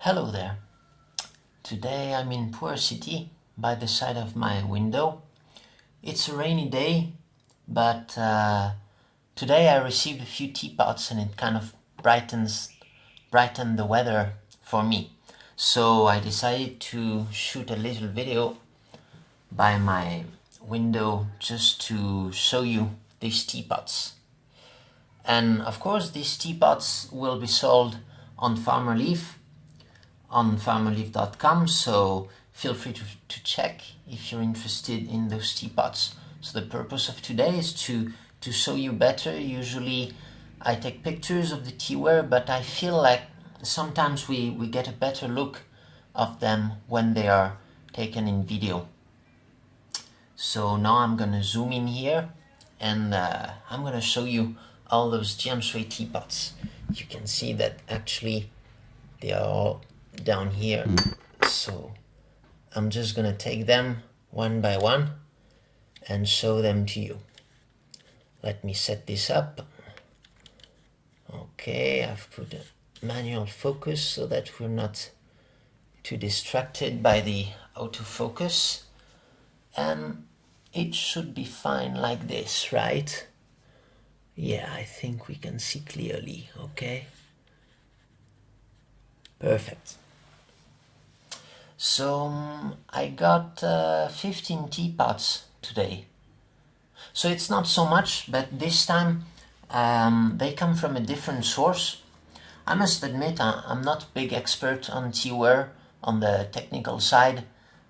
Hello there. Today I'm in poor city by the side of my window. It's a rainy day, but today I received a few teapots and it kind of brightened the weather for me. So I decided to shoot a little video by my window just to show you these teapots. And of course these teapots will be sold on Farmer Leaf on farmerleaf.com, so feel free to check if you're interested in those teapots. So the purpose of today is to show you better. Usually I take pictures of the teaware, but I feel like sometimes we get a better look of them when they are taken in video. So now I'm gonna zoom in here and I'm gonna show you all those Jianshui teapots. You can see that actually they are all down here. So I'm just gonna take them one by one and show them to you. Let me set this up. Okay, I've put a manual focus so that we're not too distracted by the autofocus, and it should be fine like this, right? Yeah, I think we can see clearly. Okay, perfect. So I got 15 teapots today. So it's not so much, but this time they come from a different source. I must admit I'm not a big expert on teaware on the technical side.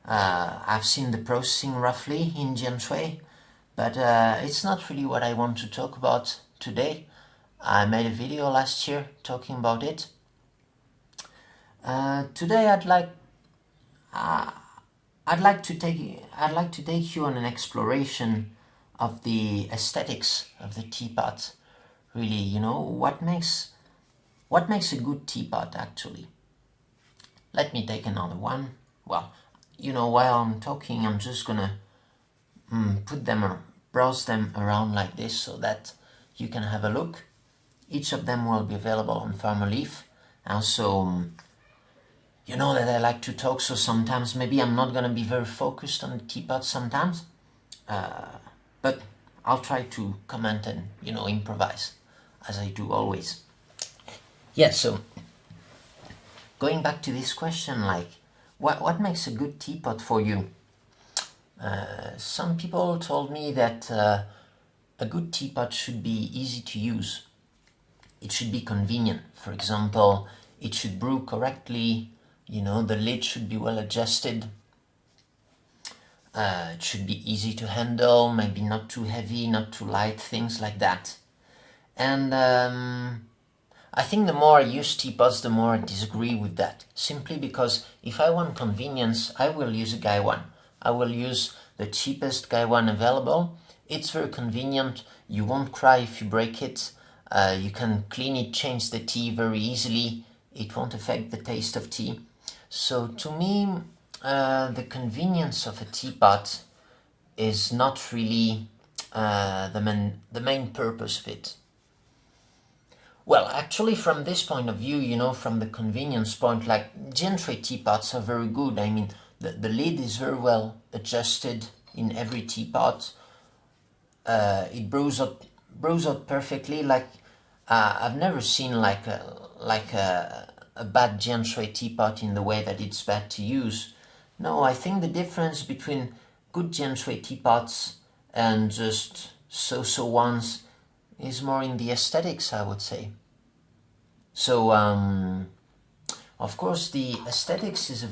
I've seen the processing roughly in Jianshui, but it's not really what I want to talk about today. I made a video last year talking about it. Today I'd like to take you on an exploration of the aesthetics of the teapot. Really, you know, what makes a good teapot actually. Let me take another one. Well, you know, while I'm talking, I'm just gonna put them or browse them around like this so that you can have a look. Each of them will be available on Farmer Leaf. Also, you know that I like to talk, so sometimes maybe I'm not gonna be very focused on the teapot sometimes, but I'll try to comment and, you know, improvise as I do always. Yeah, so going back to this question, like what makes a good teapot for you? Some people told me that a good teapot should be easy to use. It should be convenient. For example, it should brew correctly. You know, the lid should be well adjusted. It should be easy to handle, maybe not too heavy, not too light, things like that. And I think the more I use teapots, the more I disagree with that. Simply because if I want convenience, I will use a Gaiwan. I will use the cheapest Gaiwan available. It's very convenient. You won't cry if you break it. You can clean it, change the tea very easily. It won't affect the taste of tea. So to me, the convenience of a teapot is not really the main purpose of it. Well, actually, from this point of view, you know, from the convenience point, like Jianshui teapots are very good. I mean, the lid is very well adjusted in every teapot. It brews out perfectly. Like I've never seen like a bad Jianshui teapot in the way that it's bad to use. No, I think the difference between good Jianshui teapots and just so-so ones is more in the aesthetics, I would say. So, of course, the aesthetics is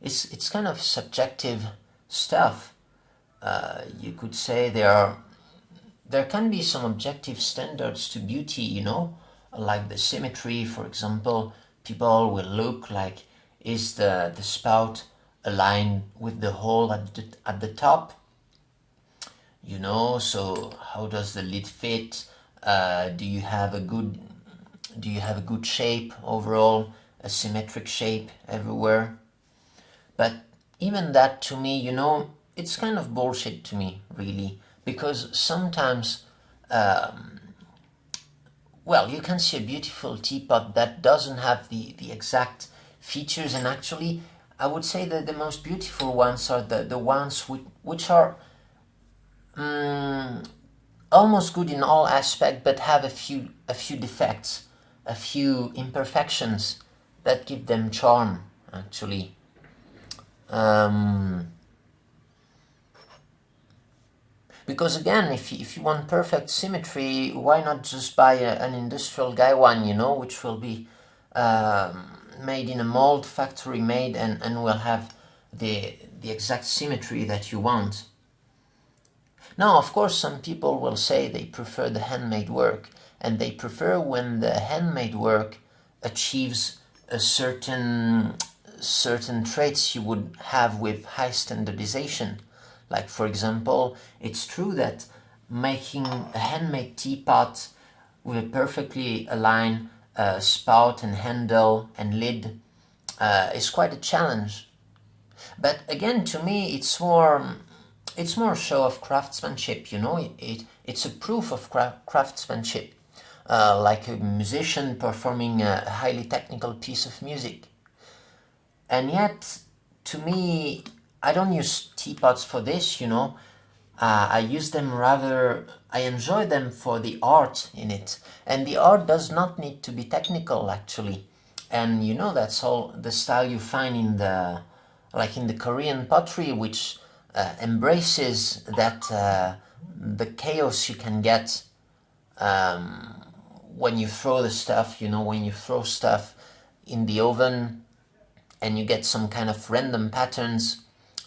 it's kind of subjective stuff. You could say there can be some objective standards to beauty, you know, like the symmetry, for example. People will look like, is the spout aligned with the hole at the top? You know, so how does the lid fit? Do you have a good shape overall, a symmetric shape everywhere? But even that, to me, you know, it's kind of bullshit to me, really, because sometimes well, you can see a beautiful teapot that doesn't have the exact features, and actually I would say that the most beautiful ones are the ones which are almost good in all aspects, but have a few defects, a few imperfections that give them charm, actually. Because again, if you want perfect symmetry, why not just buy an industrial guy one, which will be made in a mold, factory made, and will have the exact symmetry that you want. Now, of course, some people will say they prefer the handmade work, and they prefer when the handmade work achieves a certain traits you would have with high standardization. Like, for example, it's true that making a handmade teapot with a perfectly aligned spout and handle and lid is quite a challenge. But again, to me, it's more a show of craftsmanship. It's a proof of craftsmanship, like a musician performing a highly technical piece of music. And yet, to me, I don't use teapots for this, I use them rather, I enjoy them for the art in it. And the art does not need to be technical, actually. And that's all the style you find in the Korean pottery, which embraces that the chaos you can get when you throw the stuff, when you throw stuff in the oven and you get some kind of random patterns.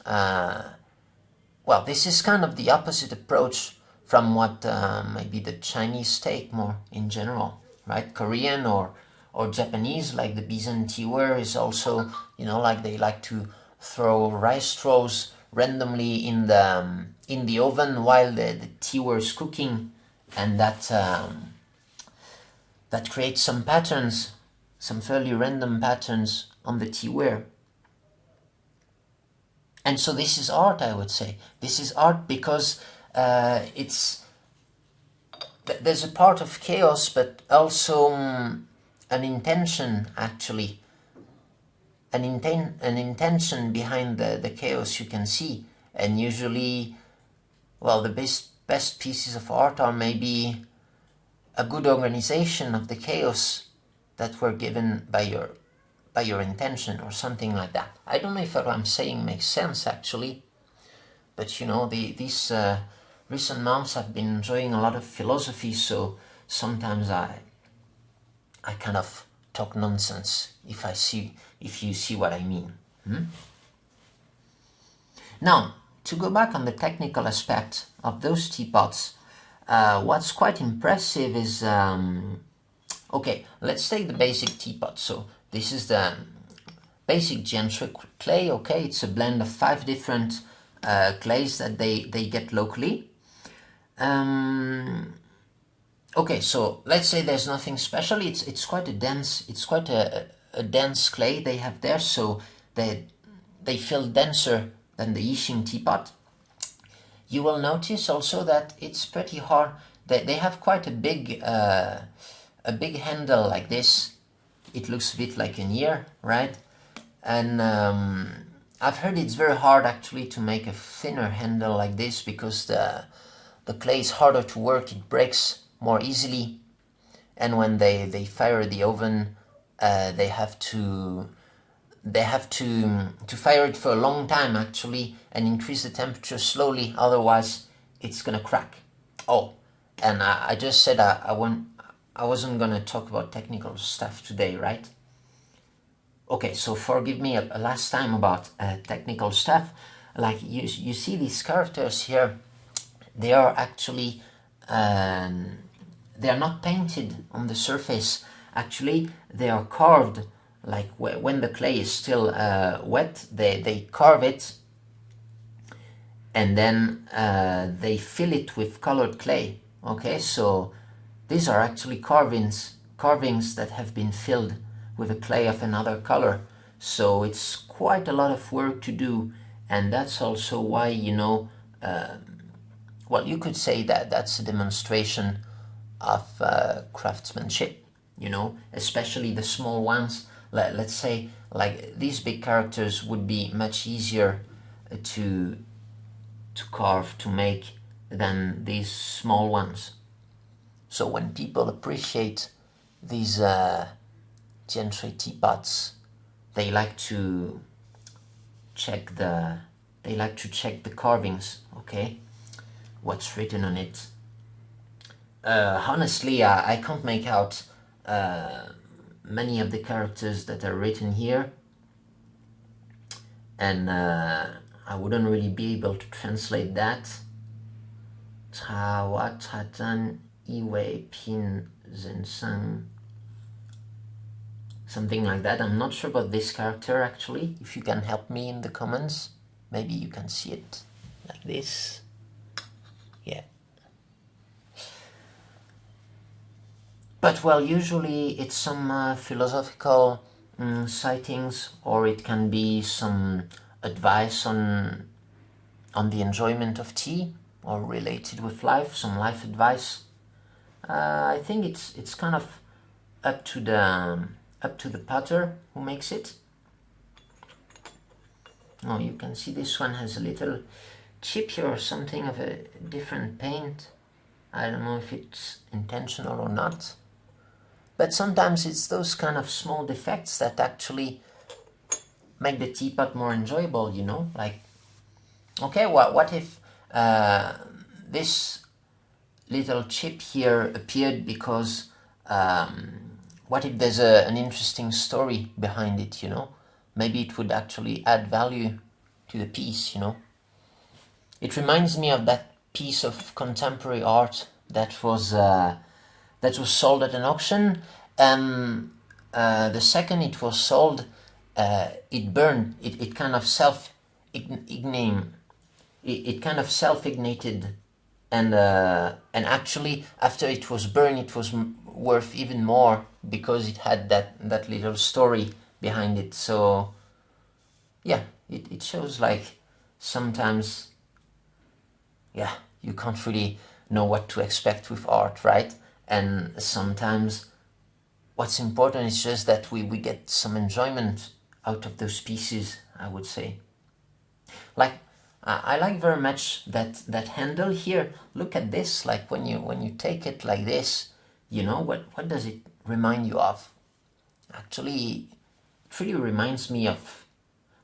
Well, this is kind of the opposite approach from what maybe the Chinese take more in general, right? Korean or Japanese, like the Bizen teaware, is also, like they like to throw rice straws randomly in the oven while the teaware is cooking, and that creates some patterns, some fairly random patterns on the teaware. And so this is art, I would say. This is art because there's a part of chaos, but also an intention, actually. An intention behind the chaos you can see. And usually, well, the best pieces of art are maybe a good organization of the chaos that were given by your intention or something like that. I don't know if what I'm saying makes sense, actually, but these recent months I've been enjoying a lot of philosophy, so sometimes I kind of talk nonsense, if you see what I mean. Now, to go back on the technical aspect of those teapots, what's quite impressive is, okay, let's take the basic teapot. So this is the basic Jianshui clay, okay? It's a blend of 5 different clays that they get locally. Okay, so let's say there's nothing special. It's quite a dense clay they have there, so they feel denser than the Yixing teapot. You will notice also that it's pretty hard. They have quite a big handle like this. It looks a bit like an ear, right? And I've heard it's very hard actually to make a thinner handle like this because the clay is harder to work. It breaks more easily, and when they fire the oven, they have to fire it for a long time actually and increase the temperature slowly. Otherwise, it's gonna crack. Oh, and I just said I wasn't gonna talk about technical stuff today, right? Okay, so forgive me a last time about technical stuff. Like you see these characters here, they are actually they are not painted on the surface. Actually, they are carved. Like when the clay is still wet, they carve it, and then they fill it with colored clay. Okay, so these are actually carvings that have been filled with a clay of another color. So it's quite a lot of work to do, and that's also why, well, you could say that that's a demonstration of craftsmanship, you know, especially the small ones. Let's say like these big characters would be much easier to carve, to make, than these small ones. So when people appreciate these Jianshui Teapots, they like to check the carvings, okay, what's written on it. Honestly, I can't make out many of the characters that are written here, and I wouldn't really be able to translate that. Something like that. I'm not sure about this character actually. If you can help me in the comments, maybe you can see it like this. Yeah. But well, usually it's some philosophical sightings, or it can be some advice on the enjoyment of tea, or related with life, some life advice. I think it's kind of up to the potter who makes it. Oh, you can see this one has a little chip here, or something of a different paint. I don't know if it's intentional or not. But sometimes it's those kind of small defects that actually make the teapot more enjoyable, you know? Like, okay, what if this little chip here appeared because what if there's an interesting story behind it, you know? Maybe it would actually add value to the piece, you know? It reminds me of that piece of contemporary art that was sold at an auction, and the second it was sold, it burned. It kind of self-ignited, and actually after it was burned, it was worth even more because it had that little story behind it. So yeah, it shows like sometimes, yeah, you can't really know what to expect with art, right? And sometimes what's important is just that we get some enjoyment out of those pieces, I would say. Like, I like very much that handle here. Look at this, like when you take it like this, you know, what does it remind you of? Actually, it really reminds me of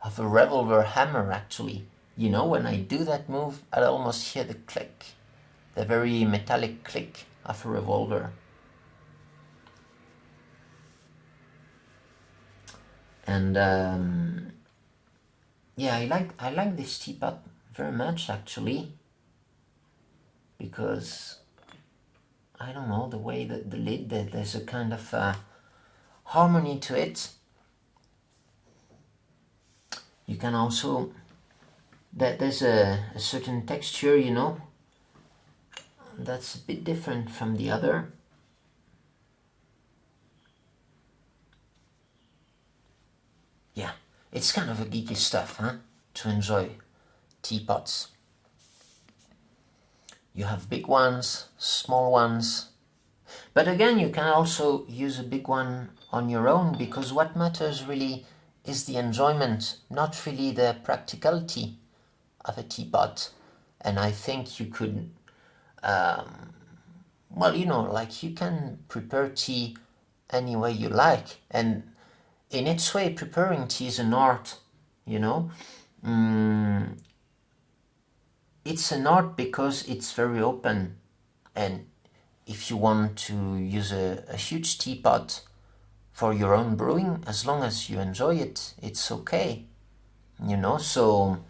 a revolver hammer, actually. You know, when I do that move, I almost hear the click, the very metallic click of a revolver. And yeah, I like this teapot very much, actually, because I don't know, the way that the lid, there's a kind of harmony to it. You can also, there's a certain texture, you know, that's a bit different from the other. Yeah, it's kind of a geeky stuff, huh? To enjoy teapots. You have big ones, small ones. But again, you can also use a big one on your own, because what matters really is the enjoyment, not really the practicality of a teapot. And I think you could, well, you know, like you can prepare tea any way you like. And in its way, preparing tea is an art, you know. It's an art because it's very open, and if you want to use a huge teapot for your own brewing, as long as you enjoy it, it's okay, you know. So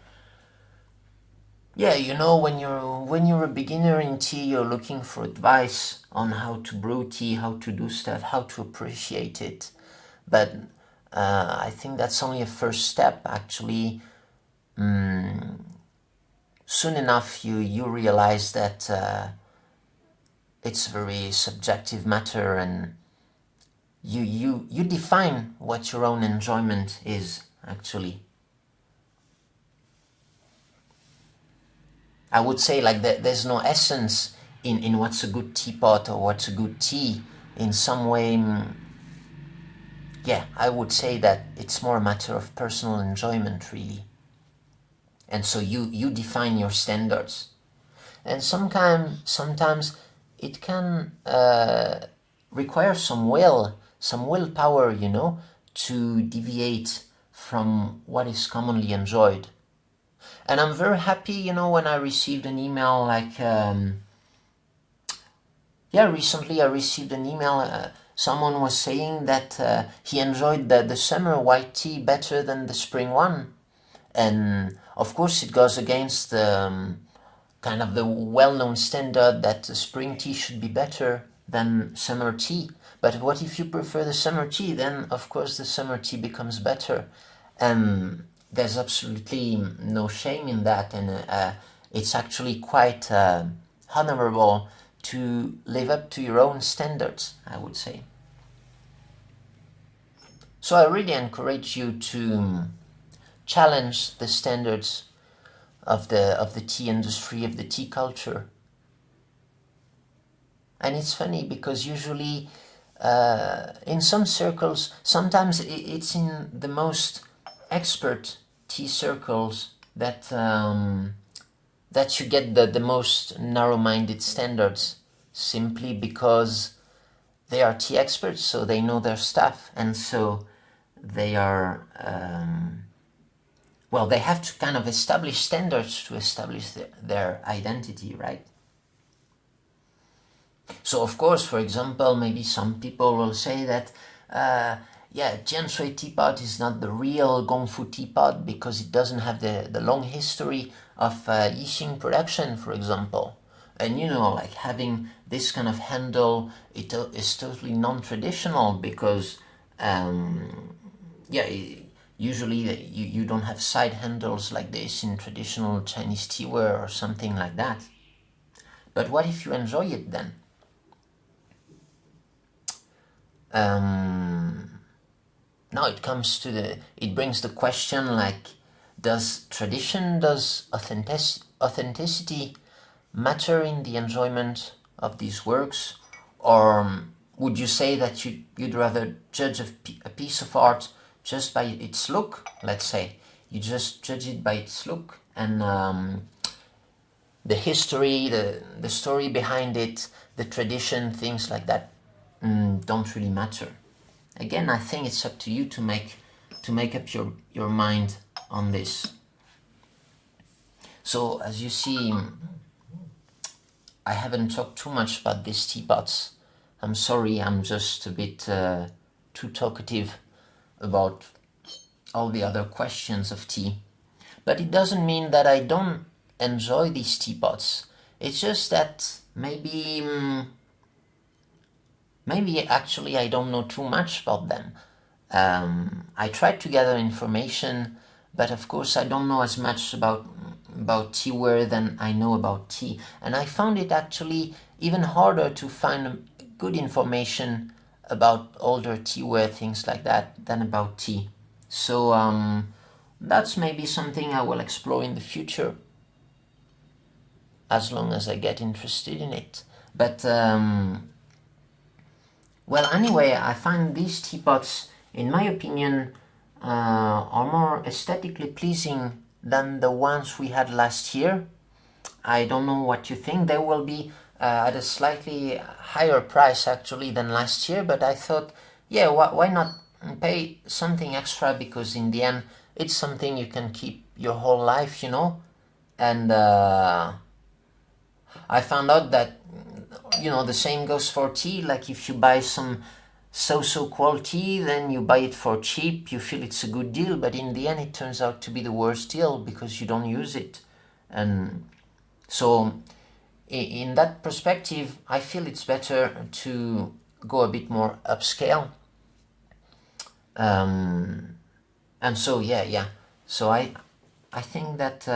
yeah, you know, when you're a beginner in tea, you're looking for advice on how to brew tea, how to do stuff, how to appreciate it. But I think that's only a first step, actually. Soon enough, you realize that it's a very subjective matter, and you define what your own enjoyment is, actually. I would say like there's no essence in what's a good teapot or what's a good tea. In some way, yeah, I would say that it's more a matter of personal enjoyment, really. And so you define your standards. And sometimes it can require some willpower, you know, to deviate from what is commonly enjoyed. And I'm very happy, you know, when I received an email like, recently I received an email, someone was saying that he enjoyed the summer white tea better than the spring one. And of course it goes against kind of the well-known standard that the spring tea should be better than summer tea. But what if you prefer the summer tea? Then of course the summer tea becomes better. And there's absolutely no shame in that, and it's actually quite honorable to live up to your own standards, I would say. So I really encourage you to challenge the standards of the tea industry, of the tea culture. And it's funny because usually in some circles, sometimes it's in the most expert tea circles that that you get the most narrow-minded standards, simply because they are tea experts, so they know their stuff, and so they are they have to kind of establish standards to establish their identity, right? So of course, for example, maybe some people will say that Jianshui Teapot is not the real Gongfu teapot because it doesn't have the long history of Yixing production, for example. And you know, like having this kind of handle, it is totally non-traditional because usually you don't have side handles like this in traditional Chinese teaware or something like that. But what if you enjoy it then? Now it brings the question like, does authenticity matter in the enjoyment of these works? Or would you say that you'd rather judge a piece of art just by its look, let's say? You just judge it by its look, and the history, the story behind it, the tradition, things like that don't really matter. Again, I think it's up to you to make up your mind on this. So as you see, I haven't talked too much about these teapots. I'm sorry, I'm just a bit too talkative about all the other questions of tea. But it doesn't mean that I don't enjoy these teapots. It's just that maybe actually I don't know too much about them. I tried to gather information, but of course I don't know as much about teaware than I know about tea. And I found it actually even harder to find good information about older teaware, things like that, than about tea. So that's maybe something I will explore in the future, as long as I get interested in it. But well, anyway, I find these teapots, in my opinion, are more aesthetically pleasing than the ones we had last year. I don't know what you think. They will be at a slightly higher price actually than last year, but I thought, yeah, why not pay something extra, because in the end it's something you can keep your whole life, you know. And I found out that, you know, the same goes for tea. Like if you buy some so-so quality, then you buy it for cheap, you feel it's a good deal, but in the end it turns out to be the worst deal because you don't use it. And so in that perspective, I feel it's better to go a bit more upscale. And so so I think that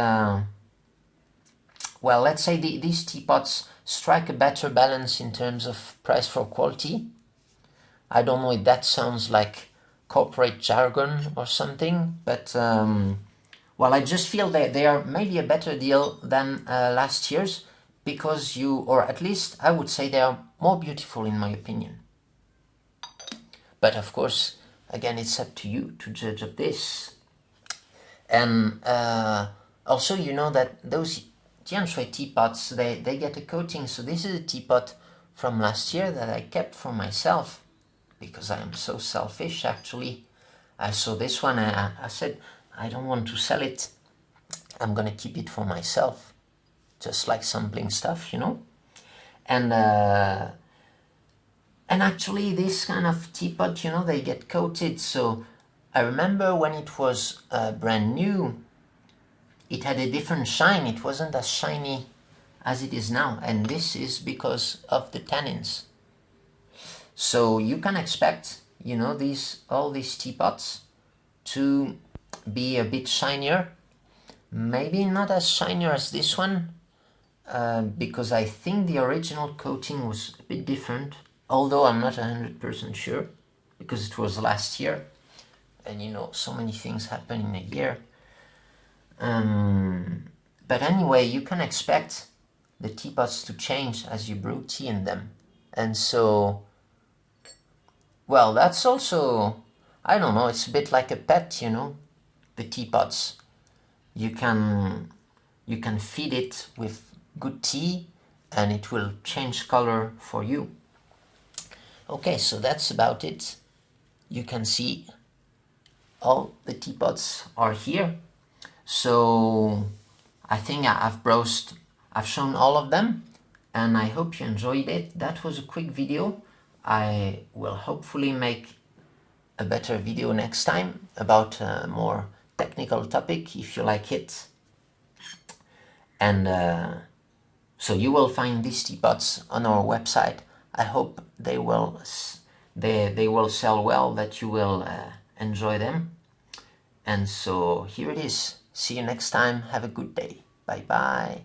well, let's say these teapots strike a better balance in terms of price for quality. I don't know if that sounds like corporate jargon or something, but well, I just feel that they are maybe a better deal than last year's, because or at least I would say they are more beautiful in my opinion. But of course, again, it's up to you to judge of this. And also, you know that those Jianshui teapots, they get a coating. So this is a teapot from last year that I kept for myself because I am so selfish, actually. I saw this one and I said, I don't want to sell it. I'm gonna keep it for myself, just like sampling stuff, you know. And actually this kind of teapot, you know, they get coated. So I remember when it was brand new, it had a different shine. It wasn't as shiny as it is now. And this is because of the tannins. So you can expect, you know, all these teapots to be a bit shinier. Maybe not as shinier as this one, because I think the original coating was a bit different, although I'm not 100% sure, because it was last year, and you know, so many things happen in a year. But anyway, you can expect the teapots to change as you brew tea in them. And so, well, that's also, I don't know, it's a bit like a pet, you know, the teapots. You can feed it with good tea and it will change color for you. Okay, so that's about it. You can see all the teapots are here. So I think I've shown all of them, and I hope you enjoyed it. That was a quick video. I will hopefully make a better video next time about a more technical topic if you like it. And so you will find these teapots on our website. I hope they will sell well, that you will enjoy them. And so here it is. See you next time. Have a good day. Bye bye.